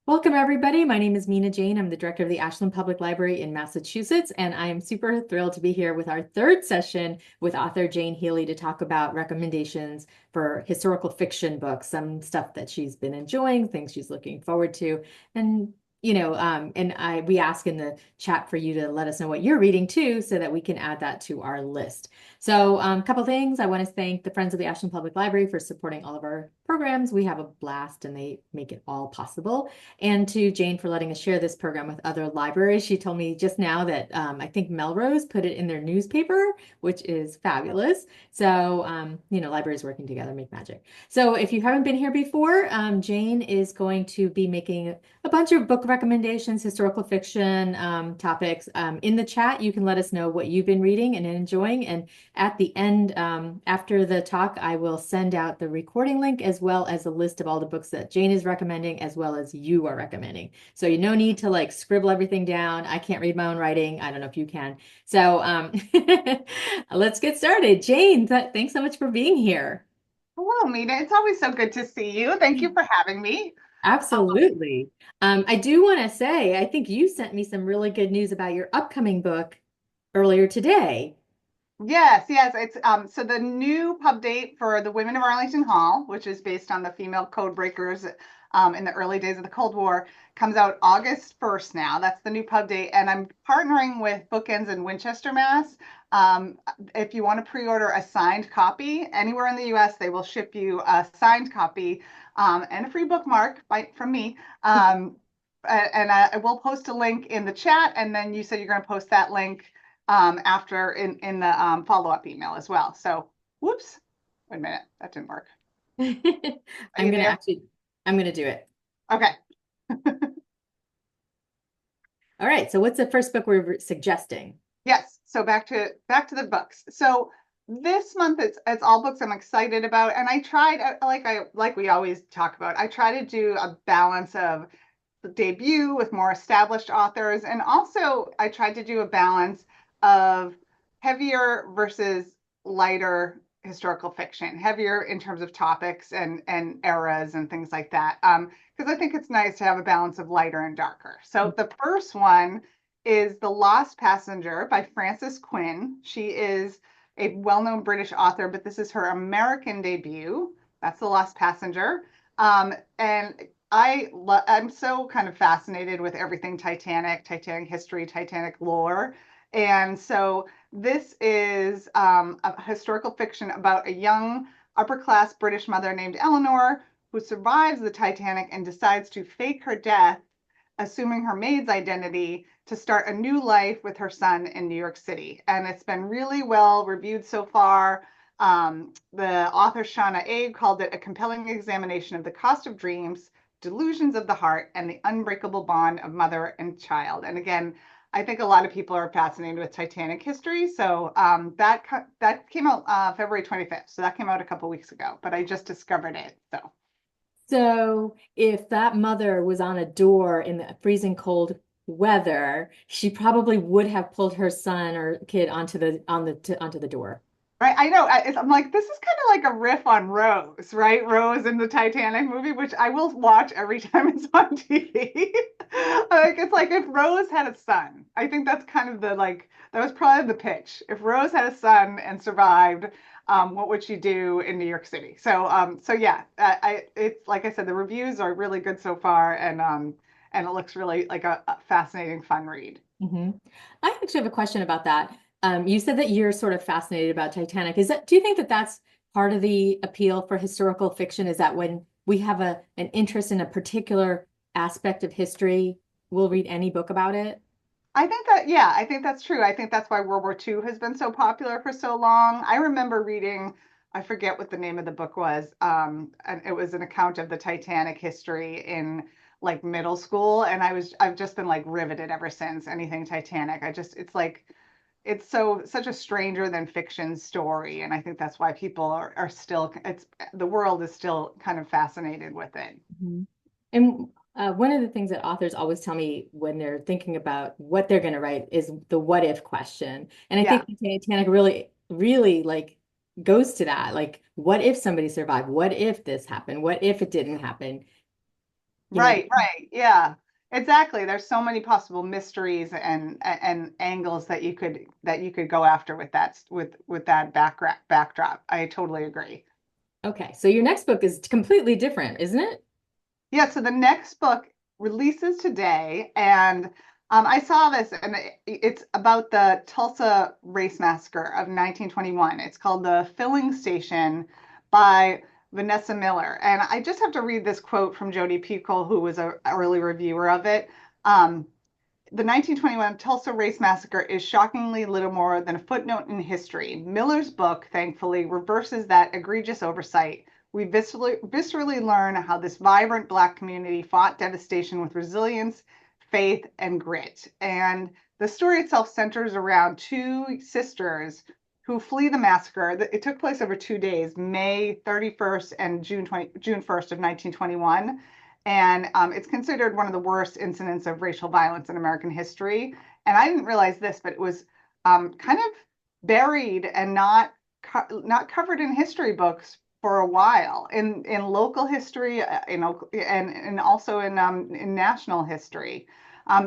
Welcome, everybody. My name is Mina Jane. I'm the director of the Ashland Public Library in Massachusetts, and I am super thrilled to be here with our third session with author Jane Healey to talk about recommendations for historical fiction books, some stuff that she's been enjoying, things she's looking forward to, and we ask in the chat for you to let us know what you're reading too, so that we can add that to our list. So, a couple things. I want to thank the Friends of the Ashland Public Library for supporting all of our programs. We have a blast, and they make it all possible, and to Jane for letting us share this program with other libraries. She told me just now that I think Melrose put it in their newspaper, which is fabulous. So, libraries working together make magic. So if you haven't been here before, Jane is going to be making a bunch of book recommendations, historical fiction topics. In the chat, you can let us know what you've been reading and enjoying. And at the end, after the talk, I will send out the recording link as well as a list of all the books that Jane is recommending, as well as you are recommending. So you no need to like scribble everything down. I can't read my own writing. I don't know if you can. So let's get started. Jane, thanks so much for being here. Hello, Mina. It's always so good to see you. Thank you for having me. Absolutely. I do want to say, I think you sent me some really good news about your upcoming book earlier today. Yes, yes. It's so the new pub date for the Women of Arlington Hall, which is based on the female code breakers in the early days of the Cold War, comes out August 1st now. That's the new pub date. And I'm partnering with Bookends in Winchester, Mass. Um, if you want to pre-order a signed copy anywhere in the US, they will ship you a signed copy and a free bookmark from me. And I will post a link in the chat, and then you said you're going to post that link after in the follow-up email as well. So, whoops, wait a minute, that didn't work. Are I'm you gonna there? actually, I'm gonna do it. Okay. All right. So what's the first book we're suggesting? Yes. So back to the books. So this month it's all books I'm excited about, and I tried like we always talk about. I try to do a balance of the debut with more established authors, and also I tried to do a balance of heavier versus lighter historical fiction, heavier in terms of topics and eras and things like that. Because I think it's nice to have a balance of lighter and darker. So the first one is The Lost Passenger by Frances Quinn. She is a well-known British author, but this is her American debut. That's The Lost Passenger. And I'm so kind of fascinated with everything Titanic, Titanic history, Titanic lore. And so this is a historical fiction about a young upper class British mother named Eleanor who survives the Titanic and decides to fake her death, assuming her maid's identity to start a new life with her son in New York City. And it's been really well reviewed so far. The author Shauna Abe called it a compelling examination of the cost of dreams, delusions of the heart, and the unbreakable bond of mother and child. And again, I think a lot of people are fascinated with Titanic history. So that came out February 25th. So that came out a couple weeks ago, but I just discovered it. So So if that mother was on a door in the freezing cold weather, she probably would have pulled her son or kid onto the door. right, I know. I'm like, this is kind of like a riff on Rose, right? Rose in the Titanic movie, which I will watch every time it's on TV. Like, it's like if Rose had a son. I think that's kind of that was probably the pitch. If Rose had a son and survived, what would she do in New York City? So yeah, it's like I said, the reviews are really good so far, and it looks really like a fascinating, fun read. hmm I actually have a question about that. You said that you're sort of fascinated about Titanic. Do you think that that's part of the appeal for historical fiction? Is that when we have an interest in a particular aspect of history, we'll read any book about it? I think that, yeah, I think that's true. I think that's why World War II has been so popular for so long. I remember reading, I forget what the name of the book was, and it was an account of the Titanic history in like middle school, and I've just been like riveted ever since. Anything Titanic, it's like it's such a stranger than fiction story, and I think that's why people are still it's the world is still kind of fascinated with it. Mhm. And one of the things that authors always tell me when they're thinking about what they're going to write is the what if question. And I Yeah. think Titanic really, really like goes to that. Like, what if somebody survived? What if this happened? What if it didn't happen? you know. Right. Yeah. Exactly. There's so many possible mysteries and angles that you could go after with that backdrop. I totally agree. Okay, so your next book is completely different, isn't it? Yeah, so the next book releases today, and I saw this, and it's about the Tulsa Race Massacre of 1921. It's called The Filling Station by Vanessa Miller. And I just have to read this quote from Jodi Picoult, who was an early reviewer of it. Um, the 1921 Tulsa Race Massacre is shockingly little more than a footnote in history. Miller's book, thankfully, reverses that egregious oversight. We viscerally learn how this vibrant Black community fought devastation with resilience, faith, and grit. And the story itself centers around two sisters who flee the massacre. It took place over 2 days, May 31st and June 1st of 1921. And it's considered one of the worst incidents of racial violence in American history. And I didn't realize this, but it was kind of buried and not covered in history books for a while in local history, and also in national history.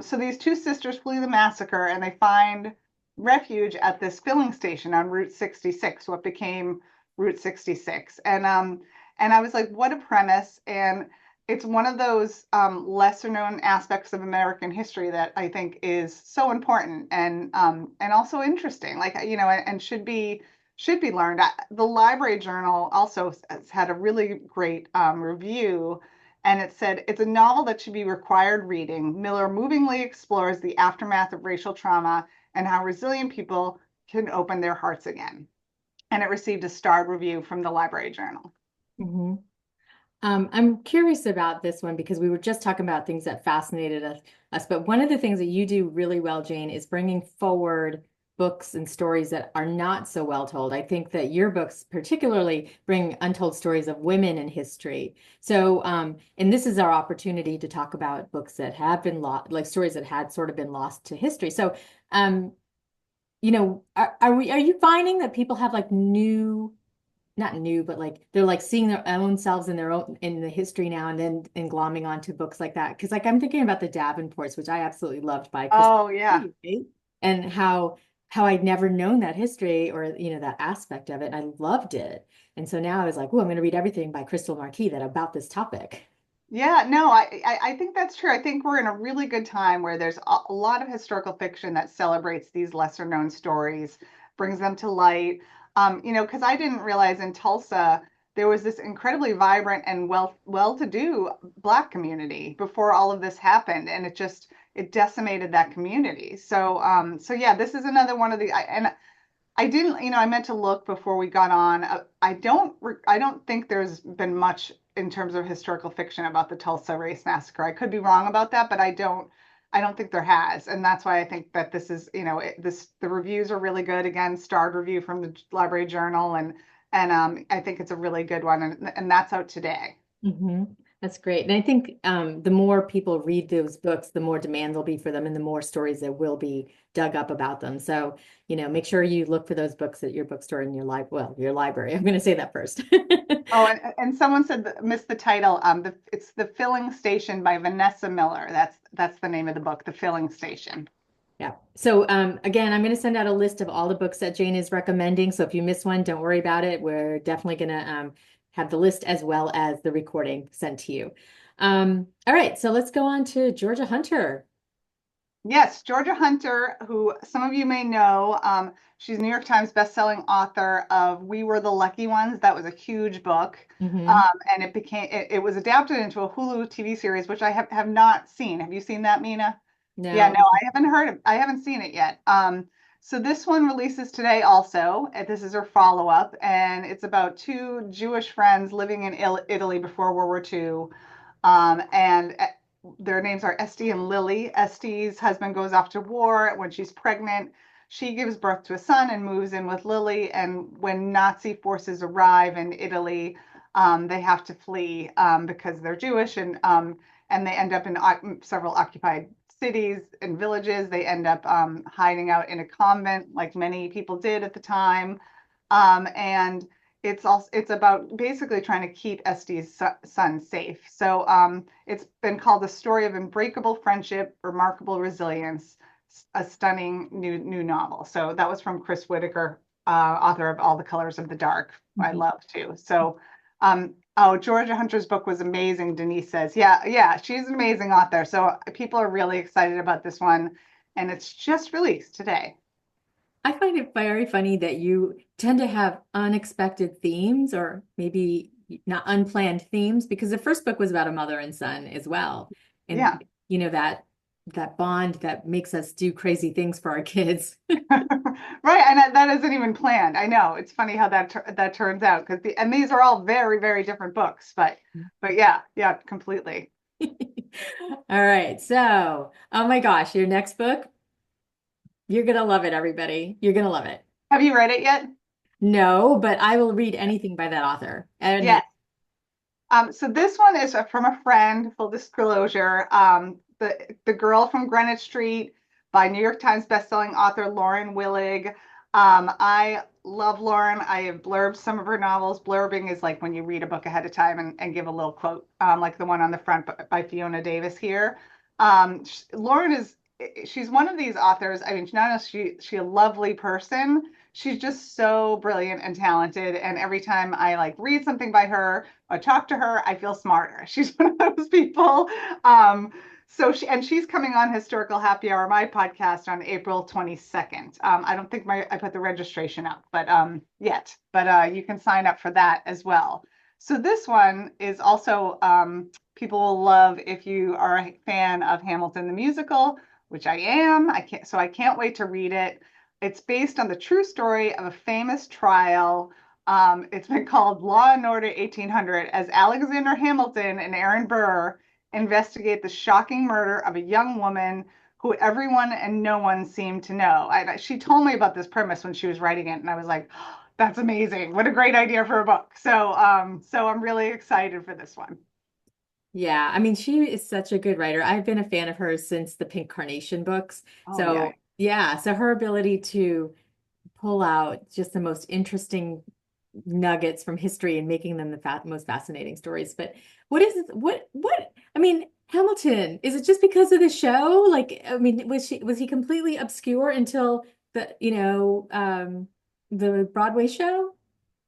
So these two sisters flee the massacre and they find refuge at this filling station on Route 66, what became Route 66. And I was like, what a premise! And it's one of those lesser known aspects of American history that I think is so important and also interesting, like and should be learned. The Library Journal also has had a really great review, and it said it's a novel that should be required reading. Miller movingly explores the aftermath of racial trauma and how resilient people can open their hearts again. And it received a starred review from the Library Journal. Mhm. I'm curious about this one because we were just talking about things that fascinated us. But one of the things that you do really well, Jane, is bringing forward books and stories that are not so well told. I think that your books particularly bring untold stories of women in history. So, and this is our opportunity to talk about books that have been lost, like stories that had sort of been lost to history. So, um, are you finding that people have like not new, but like they're like seeing their own selves in their own in the history now and then and glomming onto books like that? Because like I'm thinking about the Davenports, which I absolutely loved by Chris, Oh yeah. right? And how I'd never known that history or that aspect of it. And I loved it. And so now I was like, oh, I'm going to read everything by Crystal Marquis that about this topic. Yeah, no, I think that's true. I think we're in a really good time where there's a lot of historical fiction that celebrates these lesser known stories, brings them to light. Because I didn't realize in Tulsa there was this incredibly vibrant and well-to-do Black community before all of this happened, and it decimated that community. So yeah, this is another one of and I didn't, I meant to look before we got on. I don't think there's been much in terms of historical fiction about the Tulsa Race Massacre. I could be wrong about that, but I don't think there has. And that's why I think that this is, the reviews are really good. Again, starred review from the Library Journal, and I think it's a really good one, and that's out today. Hmm. That's great. And I think the more people read those books, the more demand there'll be for them and the more stories there will be dug up about them. So, make sure you look for those books at your bookstore in your library. I'm going to say that first. Oh, and someone said missed the title. It's The Filling Station by Vanessa Miller. That's the name of the book, The Filling Station. Yeah. So again, I'm going to send out a list of all the books that Jane is recommending. So if you miss one, don't worry about it. We're definitely going to have the list as well as the recording sent to you. All right. So let's go on to Georgia Hunter. Yes, Georgia Hunter, who some of you may know, she's a New York Times bestselling author of We Were the Lucky Ones. That was a huge book. Hmm. And it was adapted into a Hulu TV series, which I have not seen. Have you seen that, Mina? Yeah, no, No. I haven't seen it yet. So this one releases today also. This is her follow-up, and it's about two Jewish friends living in Italy before World War II. And their names are Esty and Lily. Esty's husband goes off to war when she's pregnant. She gives birth to a son and moves in with Lily. And when Nazi forces arrive in Italy, they have to flee because they're Jewish, and they end up in several occupied cities and villages. They end up hiding out in a convent, like many people did at the time. And it's about basically trying to keep Estee's son safe. So it's been called a story of unbreakable friendship, remarkable resilience, a stunning new novel. So that was from Chris Whitaker, author of All the Colors of the Dark. I Mhm. love too. So oh, Georgia Hunter's book was amazing, Denise says. Yeah, yeah, she's an amazing author. So people are really excited about this one, and it's just released today. I find it very funny that you tend to have unexpected themes or maybe not unplanned themes because the first book was about a mother and son as well. Yeah. And that bond that makes us do crazy things for our kids. Right, and that isn't even planned. I know. It's funny how that turns out because and these are all very, very different books, but yeah, yeah, completely. All right. So, oh my gosh, your next book, you're gonna love it, everybody. You're gonna love it. Have you read it yet? No, but I will read anything by that author. Yes. Any. So this one is from a friend, full disclosure. The Girl from Greenwich Street by New York Times bestselling author Lauren Willig. I love Lauren. I have blurbed some of her novels. Blurbing is like when you read a book ahead of time and give a little quote, like the one on the front by Fiona Davis here. Lauren she's one of these authors. I mean, not only is she a lovely person, she's just so brilliant and talented. And every time I like read something by her or talk to her, I feel smarter. She's one of those people. She's coming on Historical Happy Hour, my podcast, on April 22nd. I don't think I put the registration up, but yet, but you can sign up for that as well. So this one is also people will love if you are a fan of Hamilton the musical, which I am. I can't wait to read it. It's based on the true story of a famous trial. It's been called Law and Order 1800 as Alexander Hamilton and Aaron Burr investigate the shocking murder of a young woman who everyone and no one seemed to know. She told me about this premise when she was writing it, and I was like, oh, "That's amazing! What a great idea for a book!" So I'm really excited for this one. Yeah, I mean, she is such a good writer. I've been a fan of hers since the Pink Carnation books. Oh yeah, So, yeah, so her ability to pull out just the most interesting nuggets from history and making them the fa most fascinating stories. But what is it? I mean, Hamilton, is it just because of the show? Like, I mean, was he completely obscure until the Broadway show?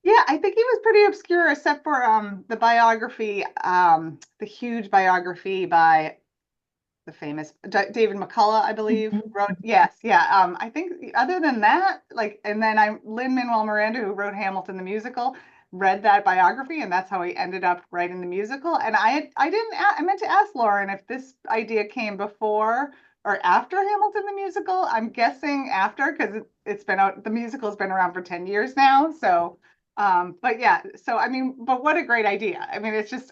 yeah. I think he was pretty obscure, except for the biography, the huge biography by the famous David McCullough, I believe, Mhm. wrote. Yes, yeah. I think other than that, like, and then I Lin-Manuel Miranda, who wrote Hamilton the musical, read that biography, and that's how he ended up writing the musical. And I didn't I meant to ask Lauren if this idea came before or after Hamilton the musical. I'm guessing after because it's been out. The musical's been around for 10 years now, so. But yeah, so I mean, but what a great idea. I mean, it's just,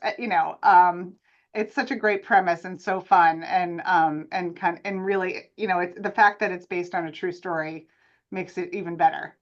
it's such a great premise and so fun and really it's the fact that it's based on a true story makes it even better.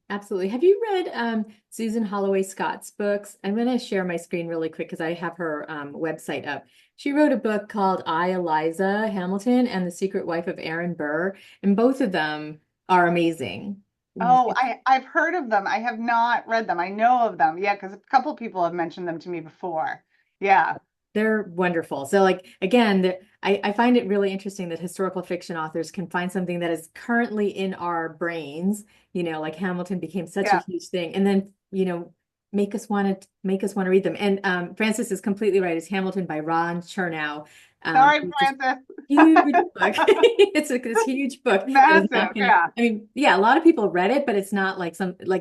Absolutely. Have you read Susan Holloway Scott's books? I'm going to share my screen really quick because I have her website up. She wrote a book called I, Eliza Hamilton and the Secret Wife of Aaron Burr, and both of them are amazing. Oh, I've heard of them. I have not read them. I know of them. Yeah, because a couple people have mentioned them to me before. Yeah, They're wonderful. So, like, again, I find it really interesting that historical fiction authors can find something that is currently in our brains, like Hamilton became such a yeah. huge thing, and then, make us want to read them. And Francis is completely right. It's Hamilton by Ron Chernow. Sorry, It's a Francis. huge book. It's like this huge book that is Massive. not gonna, Yeah. I mean, yeah, a lot of people read it, but it's not like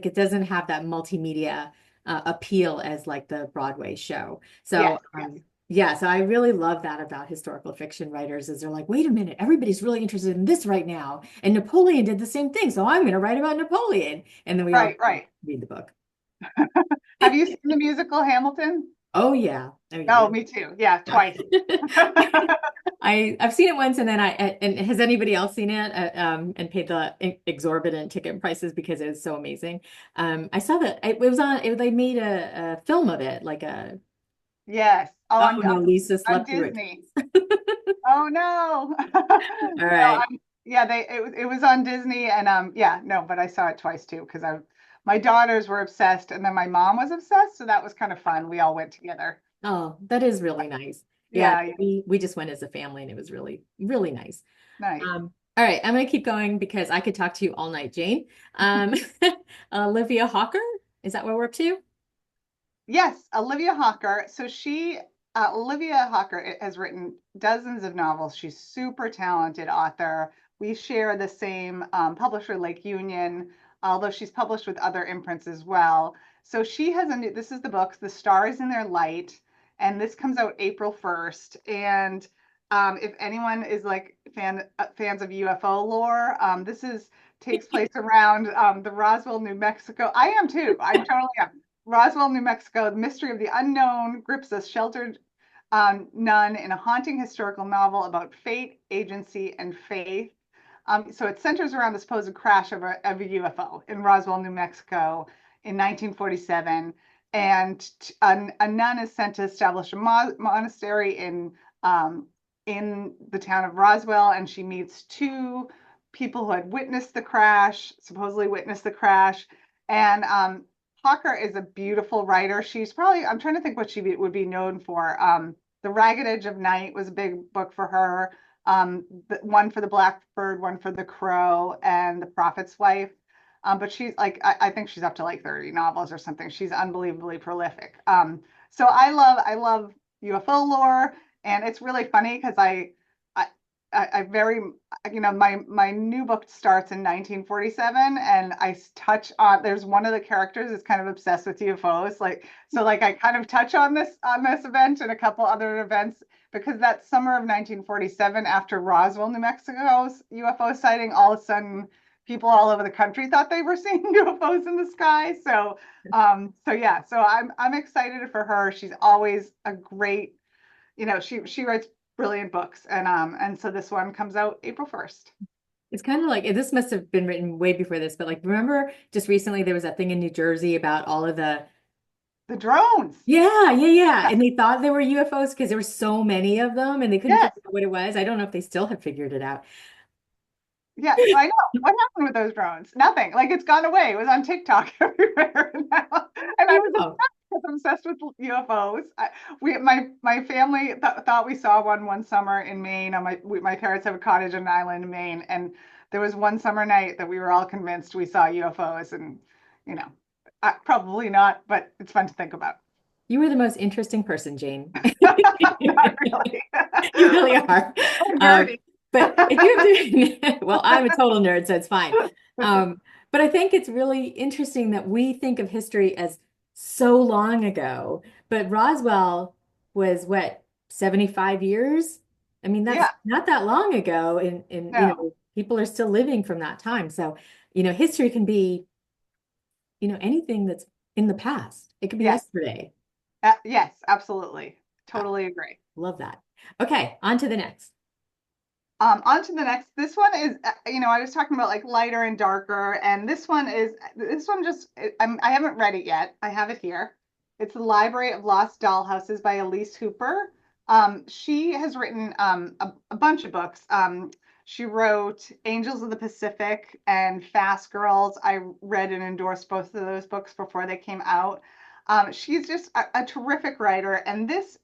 it doesn't have that multimedia appeal as like the Broadway show. Yes, So, yes. yeah, so I really love that about historical fiction writers is they're like, wait a minute, everybody's really interested in this right now. And Napoleon did the same thing. So I'm going to write about Napoleon. And then we all Right, right. read the book. Have you seen the musical Hamilton? Oh yeah. Oh yeah. Oh, me too. Yeah, twice. I've seen it once and then and has anybody else seen it and paid the exorbitant ticket prices because it was so amazing. I saw that it was they made a film of it like a Yes. Oh, oh no, Lisa on slept through it. Disney. Oh no. All No, right. yeah, it was on Disney and yeah, no, but I saw it twice too because I my daughters were obsessed, and then my mom was obsessed, so that was kind of fun. We all went together. Oh, that is really nice. Yeah, Yeah, yeah, we just went as a family and it was really, really nice. nice. All right, I'm gonna keep going because I could talk to you all night, Jane. Um, Olivia Hawker, is that what we're up to? Yes, Olivia Hawker. Olivia Hawker has written dozens of novels. She's super talented author. We share the same publisher, Lake Union, although she's published with other imprints as well. So she has this is the book, The Stars in Their Light, and this comes out April 1st. And if anyone is like fans of UFO lore, takes place around the Roswell, New Mexico. I am too. I totally am. Roswell, New Mexico, the mystery of the unknown grips a sheltered nun in a haunting historical novel about fate, agency, and faith. So it centers around the supposed crash of a UFO in Roswell, New Mexico in 1947. And a nun is sent to establish a monastery in the town of Roswell, and she meets two people who had witnessed the crash, supposedly witnessed the crash. And Hawker is a beautiful writer. She's probably, I'm trying to think what she would be known for. The Ragged Edge of Night was a big book for her. One for the Blackbird, one for the Crow, and the Prophet's Wife. But she's like, I think she's up to like 30 novels or something. She's unbelievably prolific. So I love UFO lore, and it's really funny because I, I very, my new book starts in 1947, and I touch on. There's one of the characters is kind of obsessed with UFOs, like I kind of touch on this event and a couple other events because that summer of 1947, after Roswell, New Mexico's UFO sighting, all of a sudden people all over the country thought they were seeing UFOs in the sky. So yeah, so I'm excited for her. She's always a great, she writes brilliant books, and so this one comes out April 1st. It's kind of like this must have been written way before this, but like remember just recently there was that thing in New Jersey about all of the The drones. yeah. And they thought they were UFOs because there were so many of them and they couldn't Yes. figure out what it was. I don't know if they still have figured it out. Yeah, I know. What happened with those drones? Nothing. Like it's gone away. It was on TikTok everywhere now. And I I was know. obsessed, because I'm obsessed with UFOs. My family thought we saw one summer in Maine. My parents have a cottage on an island in Maine, and there was one summer night that we were all convinced we saw UFOs, and you know, probably not, but it's fun to think about. You were the most interesting person, Jane. Not really. You really are. I'm Um, nerdy. but if you have to, well, I'm a total nerd, so it's fine. But I think it's really interesting that we think of history as so long ago, but Roswell was what, 75 years? I mean, that's Yeah. not that long ago, and No. people are still living from that time. So, history can be, anything that's in the past. It could be Yes. yesterday. Yes, absolutely. Uh, Totally agree. Love that. Okay, on to the next. On to the next. This one is, I was talking about like lighter and darker, and this one just, I haven't read it yet. I have it here. It's The Library of Lost Dollhouses by Elise Hooper. She has written a bunch of books. She wrote Angels of the Pacific and Fast Girls. I read and endorsed both of those books before they came out. She's just a terrific writer, and it's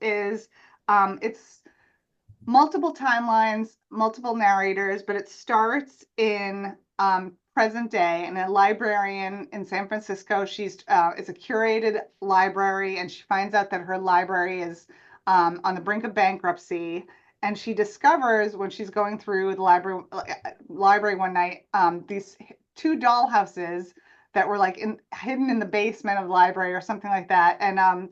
multiple timelines, multiple narrators, but it starts in present day. And a librarian in San Francisco, she's it's a curated library, and she finds out that her library is on the brink of bankruptcy. And she discovers when she's going through the library one night these two dollhouses that were like hidden in the basement of the library or something like that. And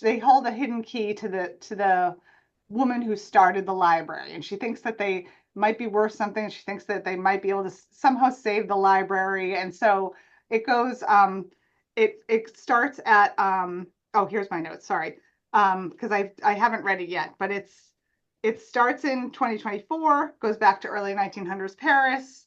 they hold a hidden key to the woman who started the library, and she thinks that they might be worth something. She thinks that they might be able to somehow save the library, and so it goes. It starts at oh, here's my notes. Sorry, because I haven't read it yet, but it starts in 2024, goes back to early 1900s Paris,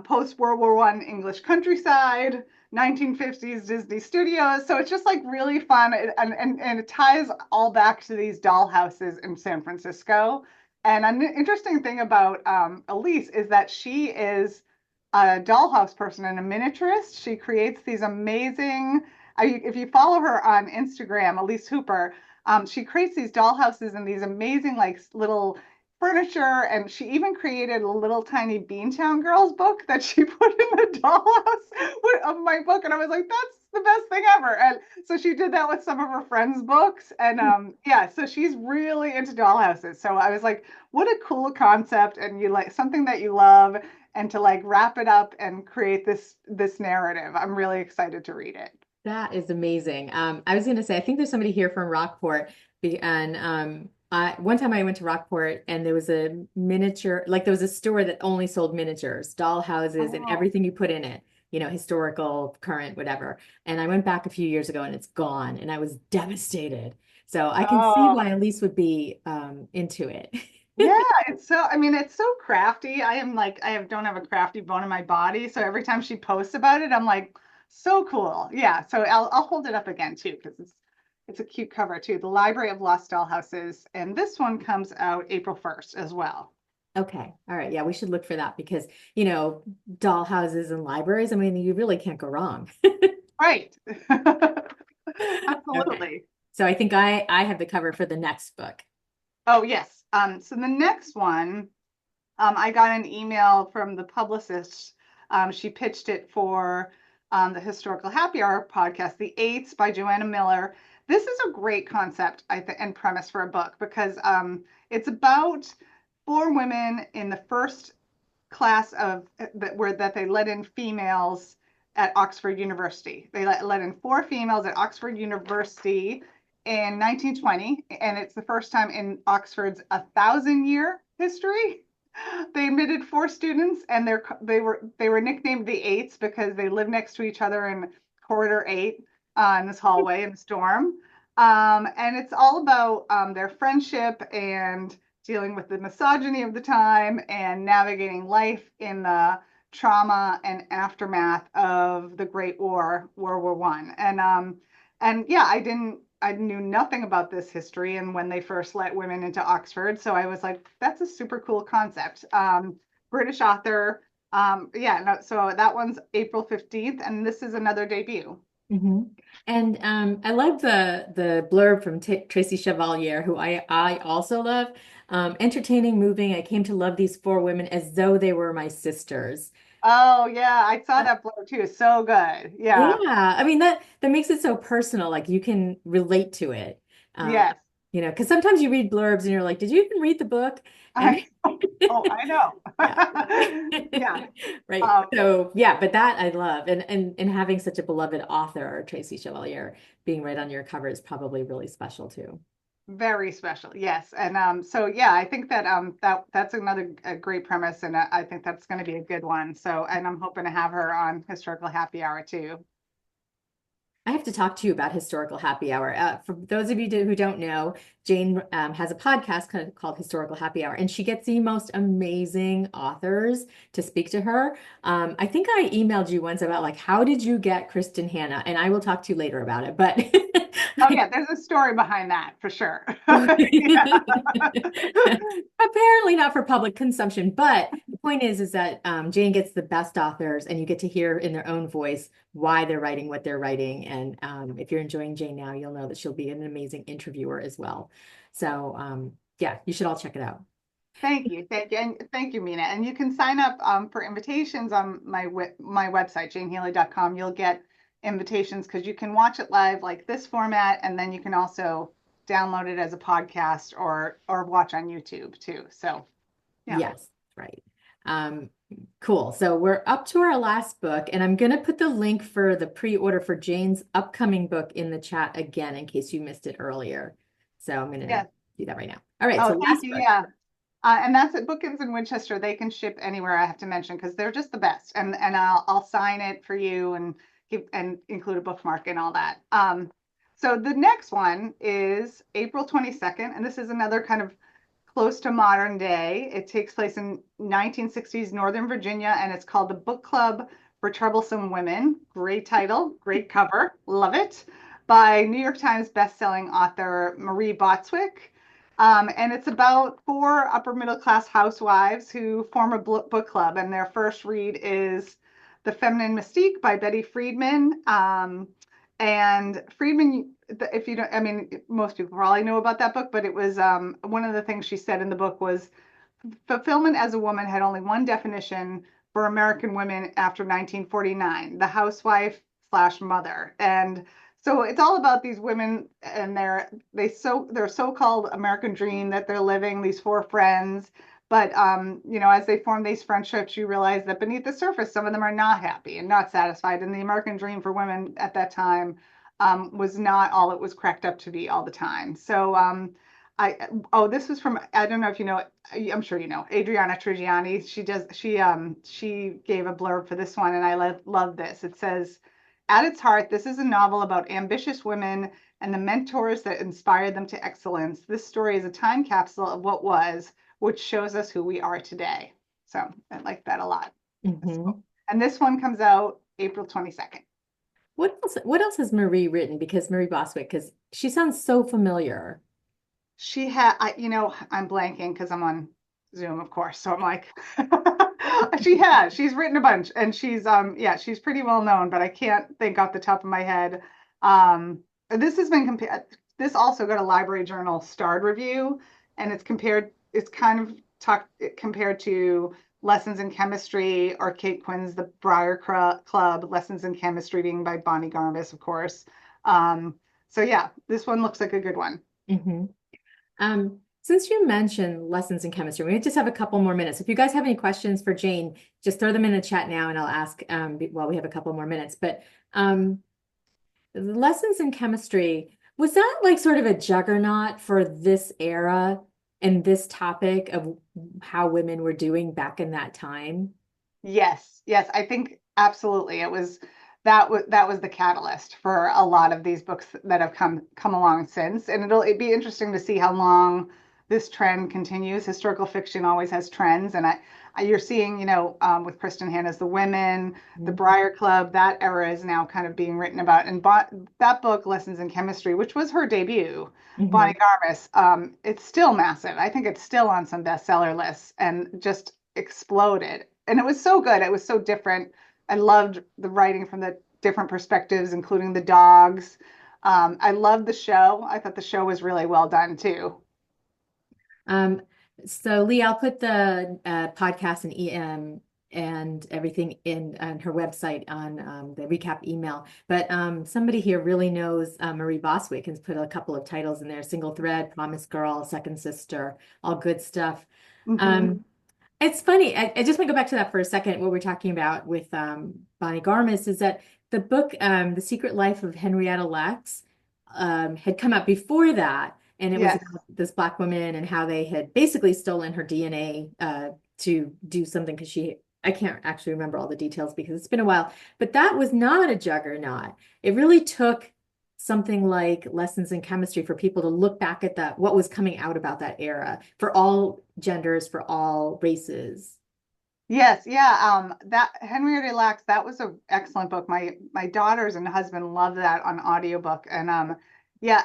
post World War I English countryside, 1950s Disney Studios. So it's just like really fun. And it ties all back to these dollhouses in San Francisco. And an interesting thing about Elise is that she is a dollhouse person and a miniaturist. She creates these amazing, if you follow her on Instagram, Elise Hooper, she creates these dollhouses and these amazing like little furniture. And she even created a little tiny Beantown Girls book that she put in the dollhouse of my book. And I was like, that's the best thing ever. And so she did that with some of her friends' books. And yeah, so she's really into dollhouses. So I was like, what a cool concept. And you like something that you love, and to like wrap it up and create this narrative. I'm really excited to read it. That is amazing. I was going to say, I think there's somebody here from Rockport, and one time I went to Rockport, and there was a miniature, like there was a store that only sold miniatures, doll houses, and Oh, everything you put in it, historical, current, whatever. And I went back a few years ago, and it's gone, and I was devastated. So I can see oh, why Elise would be into it. yeah. I mean, it's so crafty. I am like, don't have a crafty bone in my body. So every time she posts about it, I'm like, so cool. Yeah. So I'll hold it up again too, because it's a cute cover too. The Library of Lost Dollhouses. And this one comes out April 1st as well. Okay. All right. Yeah, we should look for that because, doll houses and libraries, I mean, you really can't go wrong. Right. Okay. Absolutely. So I think I have the cover for the next book. Oh, yes. So the next one, I got an email from the publicist. She pitched it for the Historical Happy Hour podcast, The Eights by Joanna Miller. This is a great concept, I think, and premise for a book because it's about four women in the first class of that they let in females at Oxford University. They let in four females at Oxford University in 1920, and it's the first time in Oxford's 1,000-year history. They admitted four students, and they were nicknamed the Eights because they lived next to each other in corridor 8 in this hallway in this dorm. And it's all about their friendship and dealing with the misogyny of the time and navigating life in the trauma and aftermath of the Great War, World War One. And yeah, I knew nothing about this history and when they first let women into Oxford. So I was like, that's a super cool concept. British author. Yeah, no, so that one's April 15th, and this is another debut. hmm And I love the blurb from T Tracy Chevalier, who I also love. Entertaining, moving. I came to love these four women as though they were my sisters. Oh yeah, I saw that blur too. So good. Yeah. Yeah, I mean that makes it so personal, like you can relate to it. Um, Yes. because sometimes you read blurbs and you're like, did you even read the book? And I oh, I know. yeah. Yeah. Right. Um, So yeah, but that I love. And having such a beloved author, Tracy Chevalier, being right on your cover is probably really special too. Very special. Yes. And so yeah, I think that that's another a great premise, and I think that's going to be a good one. So, and I'm hoping to have her on Historical Happy Hour too. I have to talk to you about Historical Happy Hour. For those of you who don't know, Jane has a podcast called Historical Happy Hour, and she gets the most amazing authors to speak to her. I think I emailed you once about like, how did you get Kristen Hanna? And I will talk to you later about it. But Oh yeah, there's a story behind that for sure. Yeah. apparently not for public consumption, but the point is that Jane gets the best authors, and you get to hear in their own voice why they're writing what they're writing. And if you're enjoying Jane now, you'll know that she'll be an amazing interviewer as well. So yeah, you should all check it out. Thank you, and thank you, Mina. And you can sign up for invitations on my website, janehealey.com. You'll get invitations because you can watch it live like this format, and then you can also download it as a podcast or watch on YouTube too. So yeah. Yes, right. Um, cool. So we're up to our last book, and I'm going to put the link for the pre-order for Jane's upcoming book in the chat again in case you missed it earlier. So I'm going to Yes. do that right now. All right. Oh, So thank last you. book. Yeah. And that's at Bookends in Winchester. They can ship anywhere, I have to mention, because they're just the best. And I'll sign it for you and include a bookmark and all that. So the next one is April 22nd, and this is another kind of close to modern day. It takes place in 1960s Northern Virginia, and it's called The Book Club for Troublesome Women. Great title, great cover, love it. By New York Times bestselling author Marie Botswick. And it's about four upper middle class housewives who form a book club. And their first read is The Feminine Mystique by Betty Friedman. And Friedman, if you don't, I mean, most people probably know about that book, but it was one of the things she said in the book was fulfillment as a woman had only one definition for American women after 1949, the housewife slash mother. And so it's all about these women and their so-called American dream that they're living, these four friends. But as they form these friendships, you realize that beneath the surface, some of them are not happy and not satisfied. And the American dream for women at that time was not all it was cracked up to be all the time. So this was from, I don't know if you know, I'm sure you know, Adriana Trigiani. She gave a blurb for this one, and I love this. It says, at its heart, this is a novel about ambitious women and the mentors that inspired them to excellence. This story is a time capsule of what was, which shows us who we are today. So I like that a lot. Hmm. And this one comes out April 22nd. What else has Marie written? Because Marie Boswick, because she sounds so familiar. She had, I'm blanking because I'm on Zoom, of course. So I'm like, she's written a bunch, and she's pretty well known, but I can't think off the top of my head. This has been compared. This also got a Library Journal starred review, and it's kind of compared to Lessons in Chemistry or Kate Quinn's The Briar Club, Lessons in Chemistry, being by Bonnie Garmis, of course. So yeah, this one looks like a good one. Hmm. Since you mentioned lessons in chemistry, we just have a couple more minutes. If you guys have any questions for Jane, just throw them in the chat now and I'll ask while we have a couple more minutes. But lessons in chemistry, was that like sort of a juggernaut for this era and this topic of how women were doing back in that time? Yes, yes, I think absolutely. That was the catalyst for a lot of these books that have come along since. And it'd be interesting to see how long this trend continues. Historical fiction always has trends, and you're seeing, with Kristen Hanna's The Women, the Mm-hmm. Briar Club, that era is now kind of being written about. And that book, Lessons in Chemistry, which was her debut, Bonnie Garmis, it's still massive. I think it's still on some bestseller lists and just exploded. And it was so good. It was so different. I loved the writing from the different perspectives, including the dogs. I loved the show. I thought the show was really well done too. Um, so Lee, I'll put the podcast and and everything in on her website on the recap email. But somebody here really knows Marie Boswick and has put a couple of titles in there: Single Thread, Promise Girl, Second Sister, all good stuff. Hmm. Um, it's funny. I just want to go back to that for a second. What we're talking about with Bonnie Garmis is that the book, The Secret Life of Henrietta Lacks, had come out before that. And it was Yes. about this Black woman and how they had basically stolen her DNA to do something because I can't actually remember all the details because it's been a while. But that was not a juggernaut. It really took something like Lessons in Chemistry for people to look back at what was coming out about that era for all genders, for all races. Yes, yeah. That Henrietta Lacks, that was an excellent book. My daughters and husband loved that on audiobook. And yeah,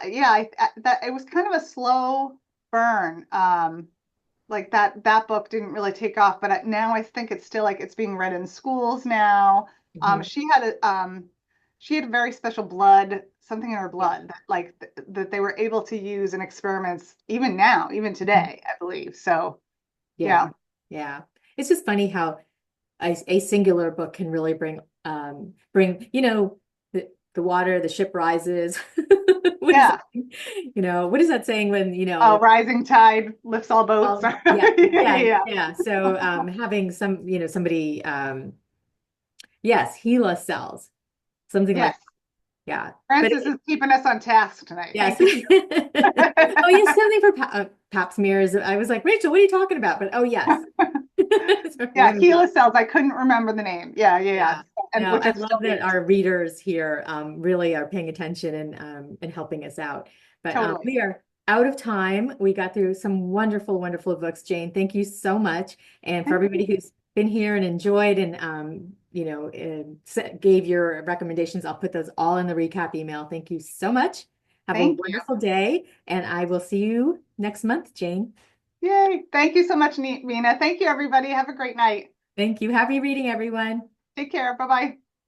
that it was kind of a slow burn. Like that book didn't really take off, but now I think it's still like it's being read in schools now. Mhm. She had a very special blood, something in her Yeah. blood that that they were able to use in experiments even now, even Mhm. today, I believe. So Yeah. yeah. Yeah. It's just funny how a singular book can really bring, the water, the ship rises. What is Yeah. that? What is that saying when, Oh, rising tide lifts all boats. well, yeah, yeah, Yeah. yeah. So having somebody yes, HeLa cells, something like Yes. yeah. But Francis is keeping us on task tonight. yes. Thank you. Oh, yes, something for pap smears. I was like, Rachel, what are you talking about? But oh, yes. So Yeah, women's health. Gila cells. I couldn't remember the name. Yeah, yeah, yeah. Yeah. And No, which I is love still that being our readers here really are paying attention and helping us out. But totally. we are out of time. We got through some wonderful, wonderful books, Jane. Thank you so much. And for Thank everybody you. who's been here and enjoyed and gave your recommendations, I'll put those all in the recap email. Thank you so much. Have a Thank you. wonderful day, and I will see you next month, Jane. Yay. Thank you so much, Mina. Thank you, everybody. Have a great night. Thank you. Happy reading, everyone. Take care. Bye bye.